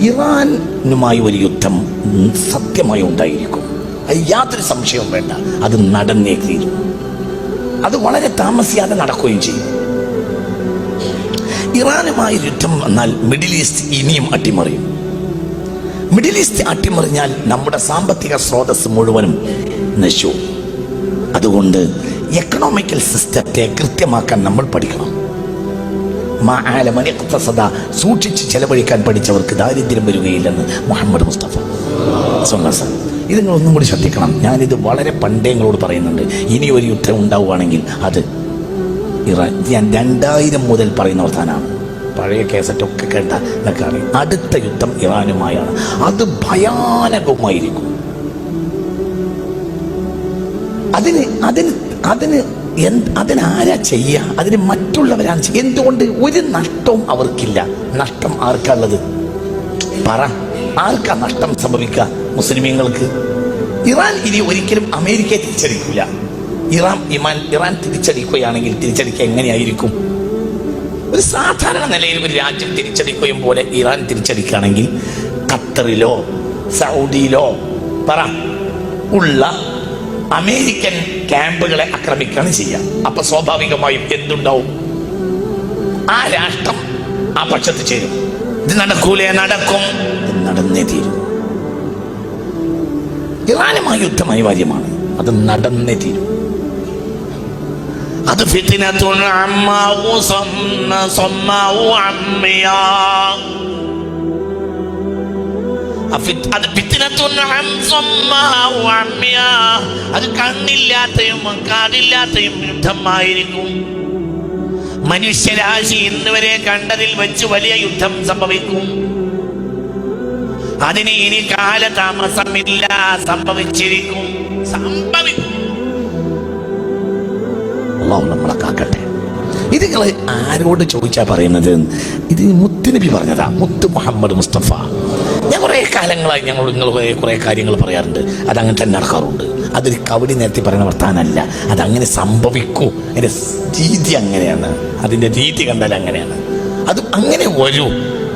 ഇറാനുമായി ഒരു യുദ്ധം സത്യമായി ഉണ്ടായിരിക്കും, അത് യാതൊരു സംശയവും വേണ്ട. അത് നടന്നേ തീരും. അത് വളരെ താമസിയാതെ നടക്കുകയും ചെയ്യും. ഇറാനുമായി യുദ്ധം വന്നാൽ മിഡിൽ ഈസ്റ്റ് ഇനിയും അട്ടിമറിയും. മിഡിൽ ഈസ്റ്റ് അട്ടിമറിഞ്ഞാൽ നമ്മുടെ സാമ്പത്തിക സ്രോതസ് മുഴുവനും നശിച്ചു. അതുകൊണ്ട് എക്കണോമിക്കൽ സിസ്റ്റത്തെ കൃത്യമാക്കാൻ നമ്മൾ പഠിക്കണം. സൂക്ഷിച്ച് ചെലവഴിക്കാൻ പഠിച്ചവർക്ക് ദാരിദ്ര്യം വരികയില്ലെന്ന് മുഹമ്മദ് മുസ്തഫ സ്വല്ലല്ലാഹു. ഇത് നിങ്ങൾ ഒന്നും കൂടി ശ്രദ്ധിക്കണം. ഞാനിത് വളരെ പണ്ടേ നിങ്ങളോട് പറയുന്നുണ്ട്. ഇനി ഒരു യുദ്ധം ഉണ്ടാവുകയാണെങ്കിൽ അത് ഇറാൻ. ഞാൻ 2000 മുതൽ പറയുന്ന വർത്താനാണ്. പഴയ കേസറ്റൊക്കെ കേട്ട എന്നൊക്കെയാണ്. അടുത്ത യുദ്ധം ഇറാനുമായാണ്. അത് ഭയാനകമായിരിക്കും. അതിനാരാ ചെയ്യുക? അതിന് മറ്റുള്ളവരാണ് ചെയ്യുക. എന്തുകൊണ്ട്? ഒരു നഷ്ടവും അവർക്കില്ല. നഷ്ടം ആർക്കുള്ളത്? പറ, ആർക്കാ നഷ്ടം സംഭവിക്കുക? മുസ്ലിമീങ്ങൾക്ക്. ഇറാൻ ഇനി ഒരിക്കലും അമേരിക്കയെ തിരിച്ചടിക്കൂല. ഇറാൻ തിരിച്ചടിക്കുകയാണെങ്കിൽ തിരിച്ചടിക്കുക എങ്ങനെയായിരിക്കും? ഒരു സാധാരണ നിലയിൽ ഒരു രാജ്യം തിരിച്ചടിക്കുകയും പോലെ ഇറാൻ തിരിച്ചടിക്കുകയാണെങ്കിൽ ഖത്തറിലോ സൗദിയിലോ പറ ഉള്ള അമേരിക്കൻ ക്യാമ്പുകളെ ആക്രമിക്കുകയാണ് ചെയ്യുക. അപ്പൊ സ്വാഭാവികമായും എന്തുണ്ടാവും? ആ രാഷ്ട്രം ആ പക്ഷത്ത് ചേരും. ഇത് നടക്കൂലേ? നടക്കും. ഇത് നടന്നേ തീരും. ഇറാനുമായി യുദ്ധം അനിവാര്യമാണ്. അത് നടന്നേ തീരും. അത് ഫിത്നത്തുൻ അമ്മാഉ സമ്മാഉ അമ്മിയാ. അത് കണ്ണില്ലാത്തയും കാതില്ലാത്തയും യുദ്ധമായിരിക്കും. മനുഷ്യരാശി ഇന്നുവരെ കണ്ടതിൽ വെച്ച് വലിയ യുദ്ധം സംഭവിക്കും. അതിന് ഇനി കാലതാമസമില്ല. സംഭവിച്ചിരിക്കും. അല്ലാഹു നമ്മളെ കാക്കട്ടെ. ഇത് നിങ്ങൾ ആരോട് ചോദിച്ചാ പറയുന്നത്? ഇത് മുത്തുനബി പറഞ്ഞതാ. മുത്ത് മുഹമ്മദ് മുസ്തഫ. ഞാൻ കുറെ കാലങ്ങളായി നിങ്ങൾ കുറെ കാര്യങ്ങൾ പറയാറുണ്ട്. അതങ്ങനെ തന്നെ നടക്കാറുണ്ട്. അതൊരു കവടി നേരത്തെ പറയുന്ന വർത്താനല്ല. അതങ്ങനെ സംഭവിക്കൂ. അതിൻ്റെ രീതി അങ്ങനെയാണ്. അതിൻ്റെ രീതി കണ്ടാൽ അങ്ങനെയാണ്. അത് അങ്ങനെ വരൂ.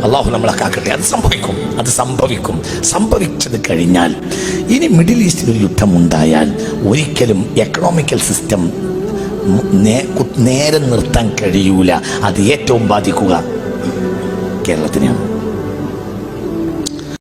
അള്ളാഹു നമ്മളെ കാക്കട്ടെ. അത് സംഭവിക്കും. അത് സംഭവിക്കും. സംഭവിച്ചത് കഴിഞ്ഞാൽ ഇനി മിഡിൽ ഈസ്റ്റിൽ ഒരു യുദ്ധം ഉണ്ടായാൽ ഒരിക്കലും എക്കണോമിക്കൽ സിസ്റ്റം നേരെ നിർത്താൻ കഴിയൂല. അത് ഏറ്റവും ബാധിക്കുക കേരളത്തിനെയാണ്.